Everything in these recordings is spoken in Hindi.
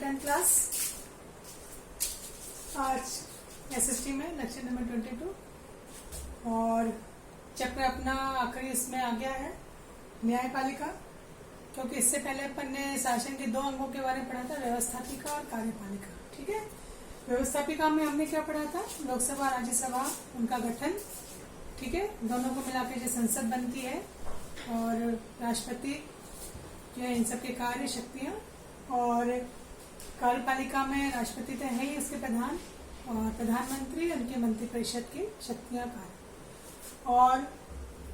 10th class. आज एसएसटी में लेक्चर नंबर 22 और चैप्टर अपना आखिरी इसमें आ गया है न्यायपालिका, क्योंकि इससे पहले अपन ने शासन के दो अंगों के बारे में पढ़ा था, व्यवस्थापिका और कार्यपालिका। ठीक है, व्यवस्थापिका में हमने क्या पढ़ा था? लोकसभा राज्यसभा, उनका गठन, ठीक है, दोनों को मिला के जो संसद बनती है, और राष्ट्रपति जो इन सबके कार्य शक्तियां, और कार्यपालिका में राष्ट्रपति तो है ही उसके प्रधान, और प्रधानमंत्री उनके मंत्रिपरिषद की शक्तियां कार्य। और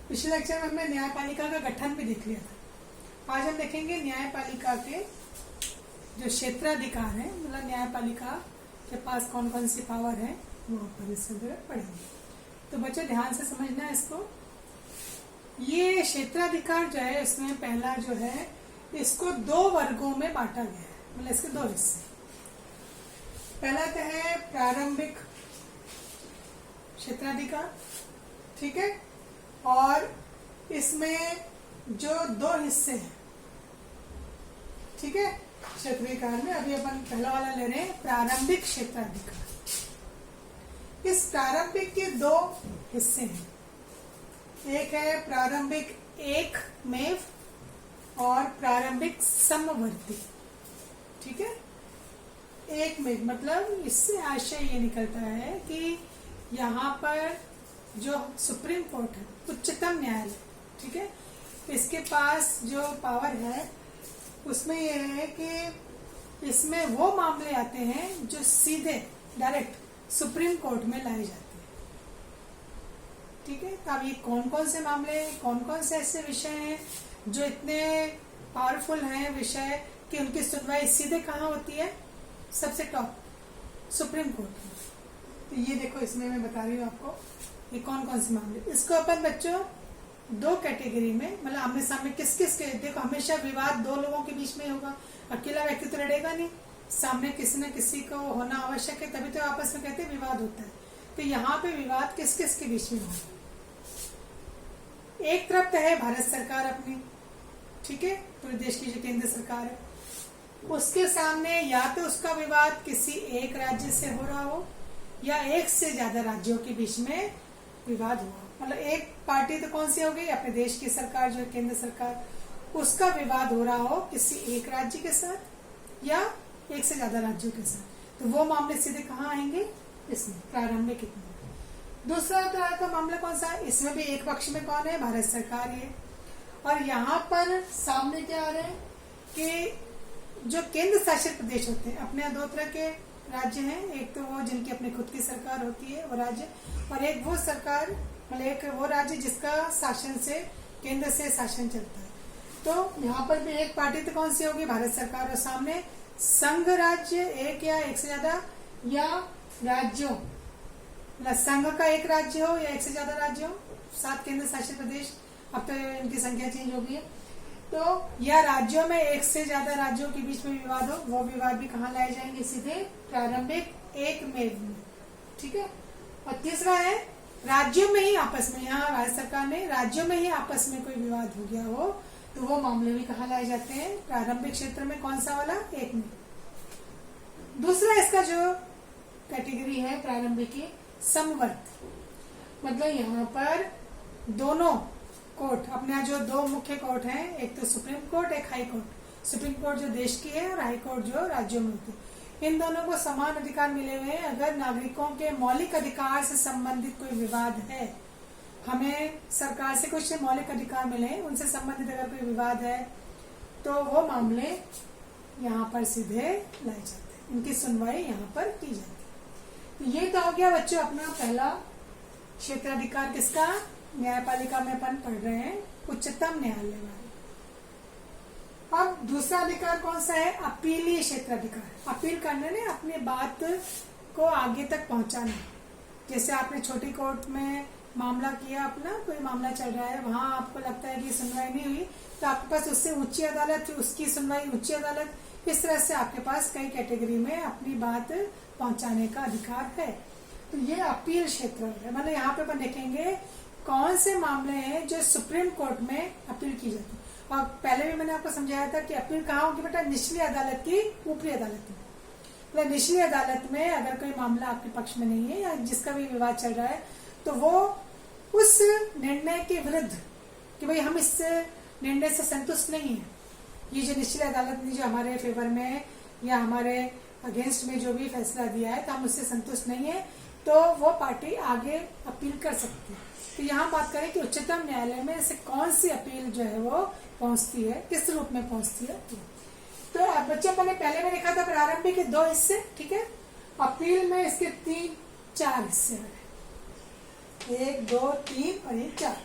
पिछले लेक्चर में हमने न्यायपालिका का गठन भी देख लिया था। आज हम देखेंगे न्यायपालिका के जो क्षेत्राधिकार है, मतलब न्यायपालिका के पास कौन कौन सी पावर है, वो अपन इससे पढ़ेंगे। तो बच्चों ध्यान से समझना है इसको। ये क्षेत्राधिकार जो है, इसमें पहला जो है, इसको दो वर्गों में बांटा गया है, मतलब इसके दो हिस्से। पहला तो है प्रारंभिक क्षेत्राधिकार, ठीक है, और इसमें जो दो हिस्से हैं, ठीक है, क्षेत्राधिकार में। अभी अपन पहला वाला ले रहे हैं, प्रारंभिक क्षेत्राधिकार। इस प्रारंभिक के दो हिस्से हैं, एक है प्रारंभिक एकमेव और प्रारंभिक समवर्ती। ठीक है, एकमेव मतलब इससे आशय ये निकलता है कि यहाँ पर जो सुप्रीम कोर्ट है, उच्चतम न्यायालय, ठीक है, इसके पास जो पावर है उसमें यह है कि इसमें वो मामले आते हैं जो सीधे डायरेक्ट सुप्रीम कोर्ट में लाए जाते हैं। ठीक है, तो अब ये कौन कौन से मामले, कौन कौन से ऐसे विषय हैं जो इतने पावरफुल हैं विषय कि उनकी सुनवाई सीधे कहाँ होती है? सबसे टॉप सुप्रीम कोर्ट में। तो ये देखो, इसमें मैं बता रही हूँ आपको ये कौन कौन से मामले। इसको अपन बच्चों दो कैटेगरी में, मतलब आमने सामने किस किस के, देखो हमेशा विवाद दो लोगों के बीच में होगा, अकेला व्यक्ति तो लड़ेगा नहीं, सामने किसी न किसी को होना आवश्यक है, तभी तो आपस में कहते हैं विवाद होता है। तो यहाँ पे विवाद किस किस के बीच में होगा? एक तरफ तो है भारत सरकार अपनी, ठीक है, पूरे देश की जो केंद्र सरकार है, उसके सामने या तो उसका विवाद किसी एक राज्य से हो रहा हो, या एक से ज्यादा राज्यों के बीच में विवाद हुआ। मतलब एक पार्टी तो कौन सी हो गई, अपने देश की सरकार जो केंद्र सरकार, उसका विवाद हो रहा हो किसी एक राज्य के साथ या एक से ज्यादा राज्यों के साथ, तो वो मामले सीधे कहाँ आएंगे? इसमें प्रारंभिक। दूसरा तरह का मामला कौन सा है? इसमें भी एक पक्ष में कौन है? भारत सरकार है। और यहाँ पर सामने क्या आ रहे हैं कि जो केंद्र शासित प्रदेश होते हैं, अपने दो तरह के राज्य हैं, एक तो वो जिनकी अपनी खुद की सरकार होती है वो राज्य, और एक वो सरकार, मतलब एक वो राज्य जिसका शासन से, केंद्र से शासन चलता है। तो यहाँ पर भी एक पार्टी तो कौन सी होगी? भारत सरकार, और सामने संघ राज्य एक या एक से ज्यादा, या राज्यों, मतलब संघ का एक राज्य हो या एक से ज्यादा राज्य हो, 7 केंद्र शासित प्रदेश, अब तो इनकी संख्या चेंज हो गई है, तो या राज्यों में एक से ज्यादा राज्यों के बीच में विवाद हो, वो विवाद भी कहाँ लाए जाएंगे? सीधे प्रारंभिक एकमेव में। ठीक है, और तीसरा है राज्यों में ही आपस में, यहाँ भारत सरकार ने राज्यों में ही आपस में कोई विवाद हो गया हो, तो वो मामले भी कहाँ लाए जाते हैं? प्रारंभिक क्षेत्र में। कौन सा वाला? एकमेव। दूसरा इसका जो कैटेगरी है प्रारंभिक की, समवर्ती, मतलब यहाँ पर दोनों कोर्ट, अपने यहाँ जो दो मुख्य कोर्ट हैं, एक तो सुप्रीम कोर्ट, एक हाई कोर्ट। सुप्रीम कोर्ट जो देश की है और हाई कोर्ट जो राज्यों में होती है, इन दोनों को समान अधिकार मिले हुए हैं। अगर नागरिकों के मौलिक अधिकार से संबंधित कोई विवाद है, हमें सरकार से कुछ मौलिक अधिकार मिले, उनसे संबंधित अगर कोई विवाद है, तो वो मामले यहाँ पर सीधे लाए जाते हैं, उनकी सुनवाई यहाँ पर की जाती है। तो ये तो हो गया बच्चों अपना पहला क्षेत्राधिकार, किसका? न्यायपालिका में अपन पढ़ रहे हैं, उच्चतम न्यायालय वाले। अब दूसरा अधिकार कौन सा है? अपीलीय क्षेत्राधिकार। अपील करने ने अपनी बात को आगे तक पहुंचाना। जैसे आपने छोटी कोर्ट में मामला किया, अपना कोई मामला चल रहा है, वहां आपको लगता है कि सुनवाई नहीं हुई, तो आपके पास उससे उच्च अदालत, उसकी सुनवाई उच्च अदालत, इस तरह से आपके पास कई कैटेगरी में अपनी बात पहुंचाने का अधिकार है। तो ये अपील क्षेत्र है। मतलब यहाँ पे अपन देखेंगे कौन से मामले हैं जो सुप्रीम कोर्ट में अपील की जाती है। और पहले भी मैंने आपको समझाया था कि अपील कहाँ होगी बेटा, निचली अदालत की ऊपरी अदालत में। मतलब निचली अदालत में अगर कोई मामला आपके पक्ष में नहीं है या जिसका भी विवाद चल रहा है, तो वो उस निर्णय के विरुद्ध कि भाई हम इस निर्णय से संतुष्ट नहीं है, ये जो निचली अदालत ने जो हमारे फेवर में या हमारे अगेंस्ट में जो भी फैसला दिया है तो हम उससे संतुष्ट नहीं है, तो वो पार्टी आगे अपील कर सकती है। तो यहाँ बात करें कि उच्चतम न्यायालय में से कौन सी अपील जो है वो पहुंचती है, किस रूप में पहुंचती है। तो बच्चों को पहले में देखा था प्रारंभिक के 2 हिस्से, ठीक है। अपील में इसके 3-4 हिस्से हैं, 1, 2, 3 और 4,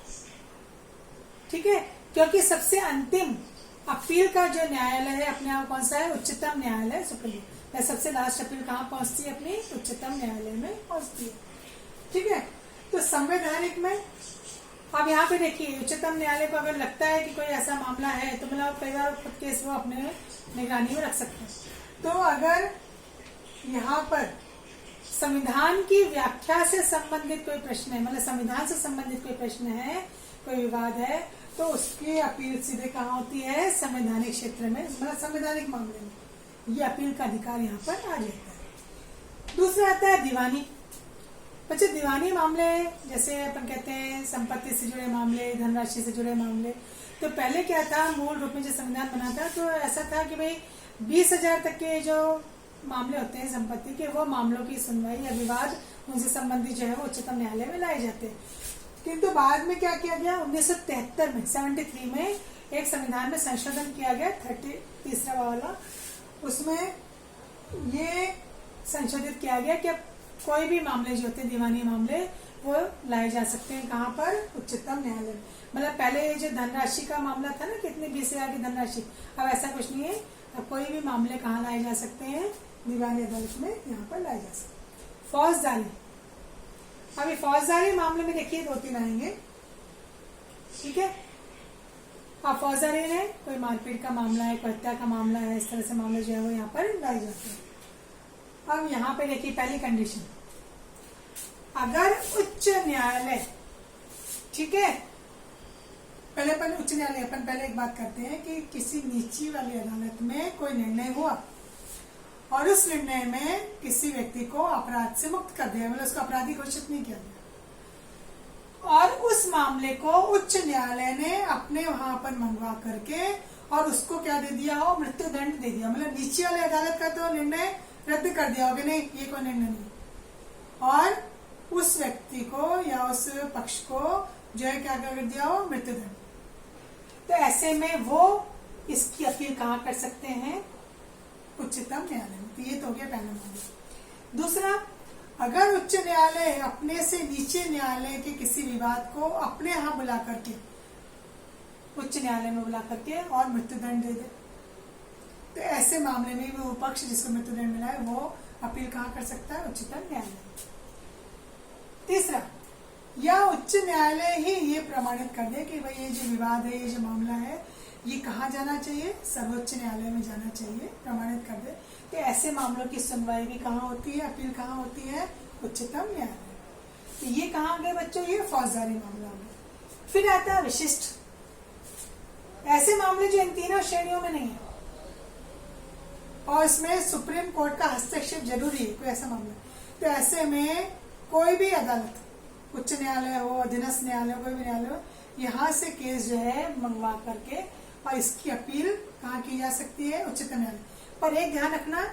ठीक है। क्योंकि सबसे अंतिम अपील का जो न्यायालय है अपने आप कौन सा है, उच्चतम न्यायालय, सुप्रीम। सबसे लास्ट अपील कहाँ पहुंचती है, अपनी उच्चतम न्यायालय में पहुंचती है, ठीक है। तो संवैधानिक में अब यहाँ पे देखिए, उच्चतम न्यायालय को अगर लगता है कि कोई ऐसा मामला है तो मतलब कई बार खुद केस वो अपने निगरानी में रख सकते हैं। तो अगर यहाँ पर संविधान की व्याख्या से संबंधित कोई प्रश्न है, मतलब संविधान से संबंधित कोई प्रश्न है, कोई विवाद है, तो उसकी अपील सीधे कहाँ होती है, संवैधानिक क्षेत्र में, मतलब संवैधानिक मामले में ये अपील का अधिकार यहाँ पर आ जाता है। दूसरा आता है दीवानी। बच्चे दीवानी मामले जैसे अपन कहते हैं संपत्ति से जुड़े मामले, धनराशि से जुड़े मामले। तो पहले क्या था, मूल रूप में जो संविधान बना था तो ऐसा था कि भाई 20,000 तक के जो मामले होते हैं संपत्ति के, वो मामलों की सुनवाई या विवाद उनसे संबंधित जो है वो उच्चतम न्यायालय में लाए जाते हैं। किंतु बाद में क्या किया गया, 1973 में 73 में एक संविधान में संशोधन किया गया, 33वां वाला। उसमें ये संशोधित किया गया कि अब कोई भी मामले जो होते हैं दीवानी मामले वो लाए जा सकते हैं कहाँ पर, उच्चतम न्यायालय में। मतलब पहले जो धनराशि का मामला था ना, कितने 20,000 की धनराशि, अब ऐसा कुछ नहीं है। अब कोई भी मामले कहाँ लाए जा सकते हैं, दीवानी अदालत में यहाँ पर लाए जा सकते हैं। फौजदारी, अभी फौजदारी मामले में देखिए 2-3 आएंगे, ठीक है। अब फौजदारी में कोई मारपीट का मामला है, कोई हत्या का मामला है, इस तरह से मामले जो है वो यहाँ पर लाए जाते हैं। अब यहाँ पे देखिए पहली कंडीशन, अगर उच्च न्यायालय, ठीक है, पहले उच्च न्यायालय, अपन पहले एक बात करते हैं कि किसी नीची वाली अदालत में कोई निर्णय हुआ और उस निर्णय में किसी व्यक्ति को अपराध से मुक्त कर दिया, मतलब उसको अपराधी घोषित नहीं किया गया, और उस मामले को उच्च न्यायालय ने अपने वहां पर मंगवा करके और उसको क्या दे दिया हो, मृत्यु दंड दे दिया। मतलब नीचे वाली अदालत का तो निर्णय रद्द कर दिया होगा, नहीं ये कोई निर्णय नहीं, और उस व्यक्ति को या उस पक्ष को जो है क्या कर दिया हो, मृत्यु दंड। तो ऐसे में वो इसकी अपील कहाँ कर सकते हैं, उच्चतम न्यायालय में। तो ये तो हो गया पहला मामला। दूसरा, अगर उच्च न्यायालय अपने से नीचे न्यायालय के किसी विवाद को अपने यहाँ बुला करके, उच्च न्यायालय में बुला करके और मृत्युदंड दे दे, तो ऐसे मामले में वो पक्ष जिसको मृत्युदंड मिला है वो अपील कहाँ कर सकता है, उच्चतम न्यायालय। तीसरा, या उच्च न्यायालय ही ये प्रमाणित कर दे कि भाई ये जो विवाद है, ये जो मामला है, ये कहाँ जाना चाहिए, सर्वोच्च न्यायालय में जाना चाहिए, प्रमाणित कर दे। तो ऐसे मामलों की सुनवाई भी कहाँ होती है, अपील कहाँ होती है, उच्चतम न्यायालय। तो ये कहाँ गए बच्चों, ये फौजदारी मामला हो गया। फिर आता है विशिष्ट, ऐसे मामले जो इन तीनों श्रेणियों में नहीं है और इसमें सुप्रीम कोर्ट का हस्तक्षेप जरूरी है, कोई ऐसा मामला। तो ऐसे में कोई भी अदालत, उच्च न्यायालय हो, अधीनस्थ न्यायालय हो, कोई भी न्यायालय हो, यहाँ से केस जो है मंगवा करके और इसकी अपील कहाँ की जा सकती है, उच्चतम न्यायालय। पर एक ध्यान रखना,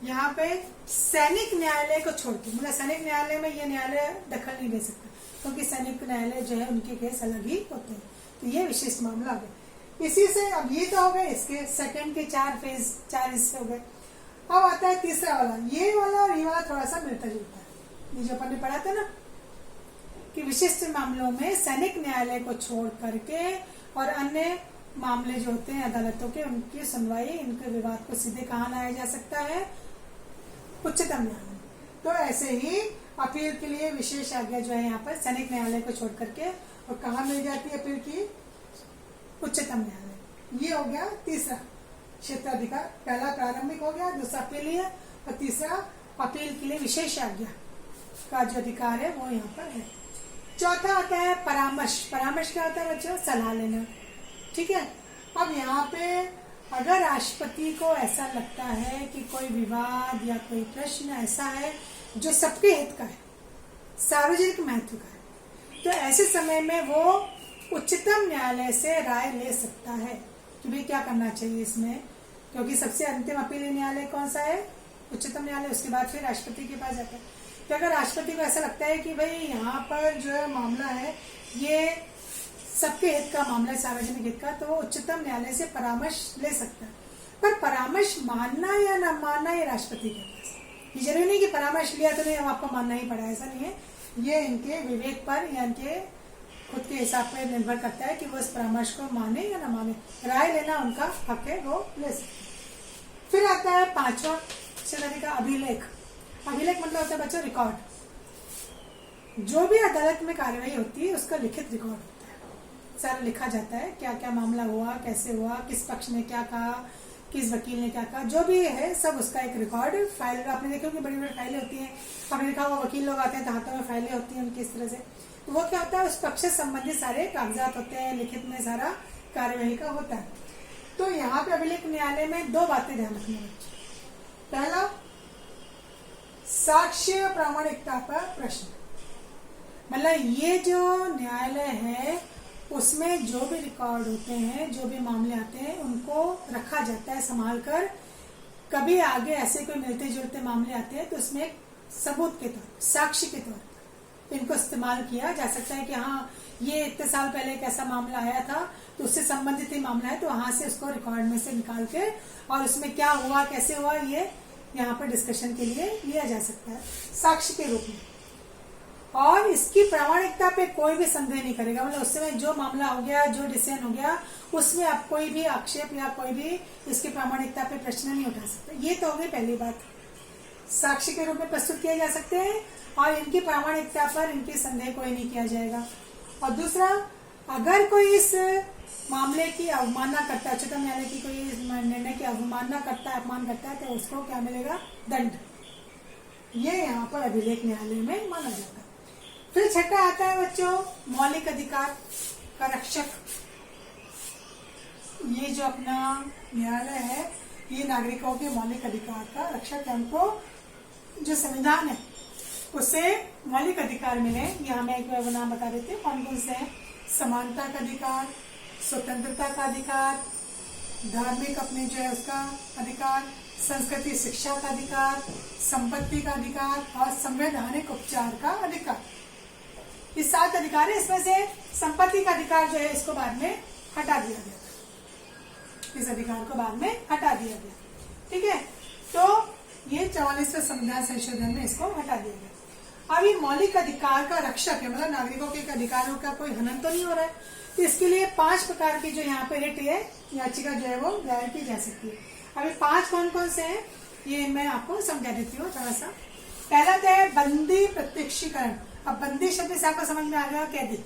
यहाँ पे सैनिक न्यायालय को छोड़ के, मतलब सैनिक न्यायालय में ये न्यायालय दखल नहीं दे सकता, क्योंकि सैनिक न्यायालय जो है उनके केस अलग ही होते हैं। तो ये विशिष्ट मामला हो गया। इसी से अब ये तो हो गए इसके सेकंड के 4 फेज, 4 हिस्से हो गए। अब आता है तीसरा वाला, ये वाला और ये वाला थोड़ा सा मिलता जुलता है। ये जो अपन ने पढ़ा था ना कि विशिष्ट मामलों में सैनिक न्यायालय को छोड़ करके और अन्य मामले जो होते हैं अदालतों के, उनकी सुनवाई, इनके विवाद को सीधे कहाँ लाया जा सकता है, उच्चतम न्यायालय। तो ऐसे ही अपील के लिए विशेष आज्ञा जो है यहाँ पर सैनिक न्यायालय को छोड़ करके और कहाँ मिल जाती है अपील की, उच्चतम न्यायालय। ये हो गया तीसरा क्षेत्राधिकार। पहला प्रारंभिक हो गया, दूसरा अपीलीय, और तीसरा अपील के लिए विशेष आज्ञा का जो अधिकार है वो यहाँ पर है। चौथा आता है परामर्श। परामर्श क्या होता है बच्चों, सलाह लेना, ठीक है। अब यहाँ पे अगर राष्ट्रपति को ऐसा लगता है कि कोई विवाद या कोई प्रश्न ऐसा है जो सबके हित का है, सार्वजनिक महत्व का है, तो ऐसे समय में वो उच्चतम न्यायालय से राय ले सकता है कि भाई क्या करना चाहिए इसमें, क्योंकि सबसे अंतिम अपीलीय न्यायालय कौन सा है? उच्चतम न्यायालय। उसके बाद फिर राष्ट्रपति के पास जाता है। तो अगर राष्ट्रपति को ऐसा लगता है कि भाई यहाँ पर जो मामला है ये सबके हित का मामला है, सार्वजनिक हित का, तो वो उच्चतम न्यायालय से परामर्श ले सकता है। पर परामर्श मानना या न मानना ये राष्ट्रपति के पास, ये जरूरी नहीं कि परामर्श लिया तो नहीं अब आपको मानना ही पड़ा, ऐसा नहीं है। ये इनके विवेक पर या इनके खुद के हिसाब पर निर्भर करता है कि वो इस परामर्श को माने या न माने। राय लेना उनका हक है, वो ले सकते हैं। फिर आता है 5वां तरीका, अभिलेख। अभिलेख मतलब होता है बच्चों रिकॉर्ड। जो भी अदालत में कार्यवाही होती है उसका लिखित रिकॉर्ड होता है, सारा लिखा जाता है, क्या क्या मामला हुआ, कैसे हुआ, किस पक्ष ने क्या कहा, किस वकील ने क्या कहा, जो भी है सब उसका एक रिकॉर्ड फाइल। आपने देखा कि बड़ी बड़ी फाइलें होती हैं, आपने देखा वो वकील लोग आते हैं तो हाथों में फाइलें होती हैं उनकी इस तरह से, तो वो क्या होता है, उस पक्ष से संबंधित सारे कागजात होते हैं, लिखित में सारा कार्यवाही का होता है। तो यहाँ पे अभिलेख न्यायालय में 2 बातें ध्यान रखनी बच्चे। पहला, साक्ष्य प्रामाणिकता पर प्रश्न, मतलब ये जो न्यायालय है उसमें जो भी रिकॉर्ड होते हैं, जो भी मामले आते हैं, उनको रखा जाता है संभाल कर। कभी आगे ऐसे कोई मिलते जुलते मामले आते हैं तो उसमें सबूत के तौर, साक्ष्य के तौर पर इनको इस्तेमाल किया जा सकता है कि हाँ ये इतने साल पहले एक ऐसा मामला आया था तो उससे संबंधित ही मामला है, तो वहां से उसको रिकॉर्ड में से निकाल के और उसमें क्या हुआ, कैसे हुआ, ये यहाँ पर डिस्कशन के लिए लिया जा सकता है साक्ष्य के रूप में। और इसकी प्रामाणिकता पे कोई भी संदेह नहीं करेगा, मतलब उस समय जो मामला हो गया, जो डिसीजन हो गया, उसमें आप कोई भी आक्षेप या कोई भी इसकी प्रामाणिकता पे प्रश्न नहीं उठा सकते। ये तो हो गई पहली बात, साक्ष्य के रूप में प्रस्तुत किए जा सकते हैं और इनकी प्रामाणिकता पर इनकी संदेह कोई नहीं किया जाएगा। और दूसरा, अगर कोई इस मामले की अवमानना करता है, उच्चतम न्यायालय की कोई निर्णय की अवमानना करता है, अपमान करता है, तो उसको क्या मिलेगा? दंड। ये यहाँ पर अभिलेख न्यायालय में माना जाता है। फिर छठा आता है बच्चों, मौलिक अधिकार का रक्षक। ये जो अपना न्यायालय है ये नागरिकों के मौलिक अधिकार का रक्षक है। उनको जो संविधान है उससे मौलिक अधिकार मिले। यहाँ मैं एक बार नाम बता देती हूँ कौन कौन से हैं। समानता का अधिकार, स्वतंत्रता का अधिकार, धार्मिक अपने जो है उसका अधिकार, संस्कृति शिक्षा का अधिकार, संपत्ति का अधिकार और संवैधानिक उपचार का अधिकार। ये 7 अधिकार है। इसमें से संपत्ति का अधिकार जो है इसको बाद में हटा दिया गया, इस अधिकार को बाद में हटा दिया गया। ठीक है, तो ये 44वें संविधान संशोधन में इसको हटा दिया गया। अब ये मौलिक अधिकार का रक्षक है, मतलब नागरिकों के अधिकारों का कोई हनन तो नहीं हो रहा है। तो इसके लिए 5 प्रकार की जो यहाँ पे रिट है याचिका जो है वो दायर की जा सकती है। अभी 5 कौन कौन से हैं ये मैं आपको समझा देती हूँ थोड़ा सा। पहला तो है बंदी प्रत्यक्षीकरण। अब बंदी शब्द से आपको समझ में आ गया, कैदी,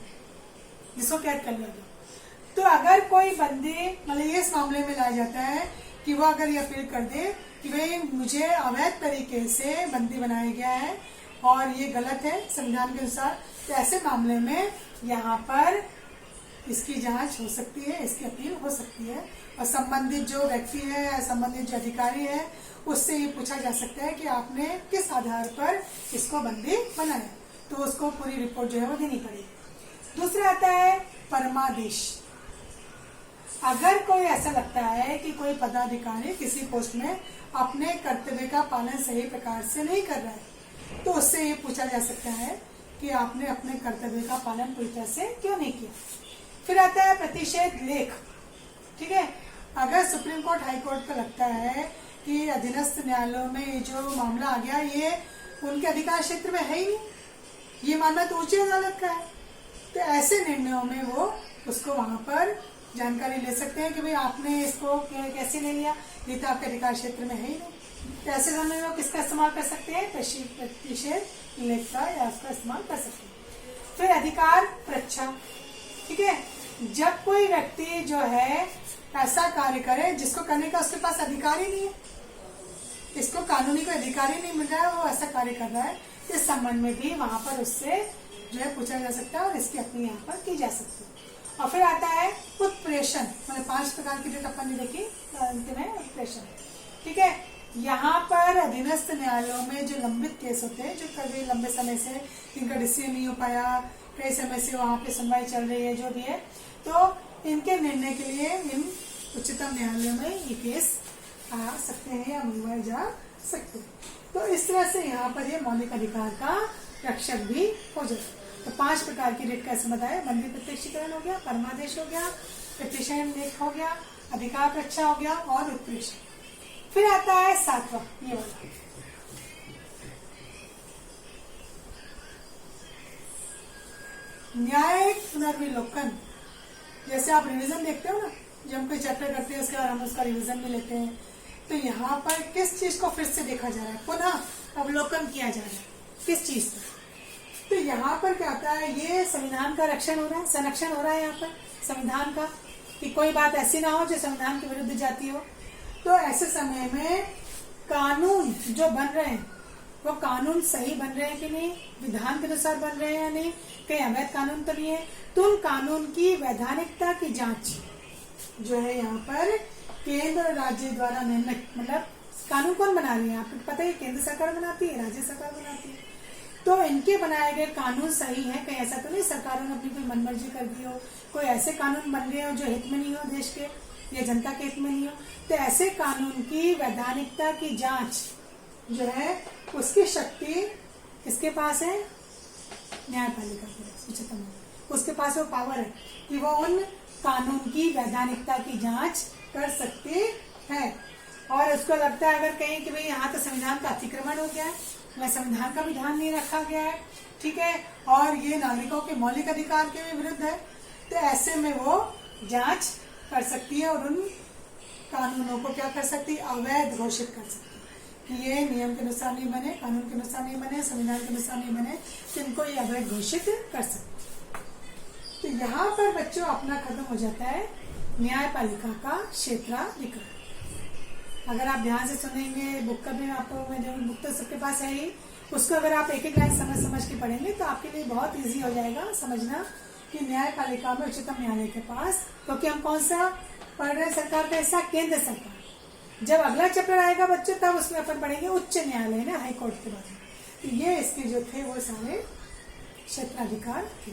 जिसको कैद कर लिया गया। तो अगर कोई बंदी, मतलब ये इस मामले में लाया जाता है कि वो अगर ये अपील कर दे कि भाई मुझे अवैध तरीके से बंदी बनाया गया है और ये गलत है संविधान के अनुसार, तो ऐसे मामले में यहाँ पर इसकी जांच हो सकती है, इसकी अपील हो सकती है और संबंधित जो व्यक्ति है, संबंधित जो अधिकारी है, उससे ये पूछा जा सकता है कि आपने किस आधार पर इसको बंदी बनाया, तो उसको पूरी रिपोर्ट जो है वो देनी पड़ेगी। दूसरा आता है परमादेश। अगर कोई ऐसा लगता है कि कोई पदाधिकारी किसी पोस्ट में अपने कर्तव्य का पालन सही प्रकार से नहीं कर रहा है, तो उससे ये पूछा जा सकता है कि आपने अपने कर्तव्य का पालन पूरी तरह से क्यों नहीं किया। फिर आता है प्रतिषेध लेख। ठीक है, अगर सुप्रीम कोर्ट, हाई कोर्ट को लगता है कि अधीनस्थ न्यायालयों में जो मामला आ गया ये उनके अधिकार क्षेत्र में है ही नहीं, ये मामला तो उच्च अदालत का है, तो ऐसे निर्णयों में वो उसको वहां पर जानकारी ले सकते हैं कि भाई आपने इसको कैसे ले लिया, ये तो आपके अधिकार क्षेत्र में है ही नहीं। तो ऐसे समय में वो किसका इस्तेमाल कर सकते हैं? प्रतिषेध लेख का या उसका इस्तेमाल कर सकते हैं। फिर अधिकार परीक्षा। ठीक है, जब कोई व्यक्ति जो है ऐसा कार्य करे जिसको करने का उसके पास अधिकार ही नहीं है, इसको कानूनी कोई अधिकार ही नहीं मिल रहा है, वो ऐसा कार्य कर रहा है, इस संबंध में भी वहां पर उससे जो है पूछा जा सकता है और इसकी अपनी यहाँ पर की जा सकती है। और फिर आता है उत्प्रेरण। प्रेषण, मतलब 5 प्रकार की रिट अपन ने देखी अंत में प्रेषण। ठीक है, यहाँ पर अधीनस्थ न्यायालयों में जो लंबित केस होते हैं, जो कभी लंबे समय से इनका डिसीजन नहीं हो पाया, कई समय से वहां पे सुनवाई चल रही है, जो भी है, तो इनके निर्णय के लिए इन उच्चतम न्यायालय में ये केस आ सकते हैं या मंगवाए जा सकते हैं। तो इस तरह से यहाँ पर ये मौलिक अधिकार का रक्षक भी हो जाता है। तो 5 प्रकार की रिट कैसे बताया, बंदी प्रत्यक्षीकरण हो गया, परमादेश हो गया, पिटीशन लेख हो गया, अधिकार रक्षा हो गया और उत्प्रेषण। फिर आता है 7वां, ये वाला, न्यायिक पुनर्विलोकन। जैसे आप रिवीजन देखते हो ना, जब हम कोई चैप्टर करते हैं उसके बाद हम उसका रिवीजन भी लेते हैं, तो यहाँ पर किस चीज को फिर से देखा जा रहा है, पुनः अवलोकन किया जा रहा है, किस चीज पर। तो यहाँ पर क्या होता है, ये संविधान का रक्षण हो रहा है, संरक्षण हो रहा है यहाँ पर संविधान का, कि कोई बात ऐसी ना हो जो संविधान के विरुद्ध जाती हो। तो ऐसे समय में कानून जो बन रहे हैं वो कानून सही बन रहे हैं कि नहीं, विधान के अनुसार बन रहे हैं या नहीं, कहीं अवैध कानून तो नहीं है। तो उन कानून की वैधानिकता की जांच जो है यहाँ पर केंद्र और राज्य द्वारा निर्णय, मतलब कानून कौन बना रही है, आपको पता है, केंद्र सरकार बनाती है, राज्य सरकार बनाती है। तो इनके बनाए गए कानून सही है, कहीं ऐसा तो नहीं सरकारों ने अपनी कोई मनमर्जी कर दी हो, कोई ऐसे कानून बन गए हो जो हित में नहीं हो, देश के या जनता के हित में नहीं हो। तो ऐसे कानून की वैधानिकता की जांच जो है उसकी शक्ति किसके पास है, न्यायपालिका के पास, उच्चतम, उसके पास वो पावर है कि वो उन कानून की वैधानिकता की जांच कर सकती है। और उसको लगता है अगर कहीं कि भाई यहाँ तो संविधान का अतिक्रमण हो गया है, संविधान का भी ध्यान नहीं रखा गया है, ठीक है, और ये नागरिकों के मौलिक अधिकार के भी विरुद्ध है, तो ऐसे में वो जांच कर सकती है और उन कानूनों को क्या कर सकती है, अवैध घोषित कर सकती है कि ये नियम के अनुसार नहीं बने, कानून के अनुसार नहीं बने, संविधान के अनुसार नहीं बने, तो इनको ये अवैध घोषित कर सकती है। तो यहाँ पर बच्चों अपना खत्म हो जाता है न्यायपालिका का क्षेत्राधिकार। अगर आप ध्यान से सुनेंगे, बुक का भी आपको मैं जो बुक तो सबके पास है ही, उसको अगर आप एक एक लाइन समझ के पढ़ेंगे तो आपके लिए बहुत इजी हो जाएगा समझना कि न्यायपालिका में उच्चतम न्यायालय के पास, क्योंकि हम कौन सा पढ़ रहे हैं, सरकार का हिस्सा केंद्र सरकार। जब अगला चैप्टर आएगा बच्चों तब उसमें अपन पढ़ेंगे उच्च न्यायालय ने हाई कोर्ट के बारे में। तो ये इसके जो थे वो सारे क्षेत्राधिकार थे।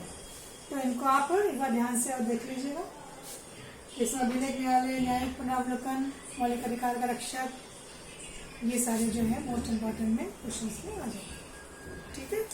तो इनको आप एक बार ध्यान से और देख लीजिएगा। इसमें अभिलेख न्यायालय, न्यायिक पुनरावलोकन, मौलिक अधिकार का रक्षक, ये सारे जो है मोस्ट इम्पोर्टेंट में क्वेश्चन में आ जाएंगे। ठीक है।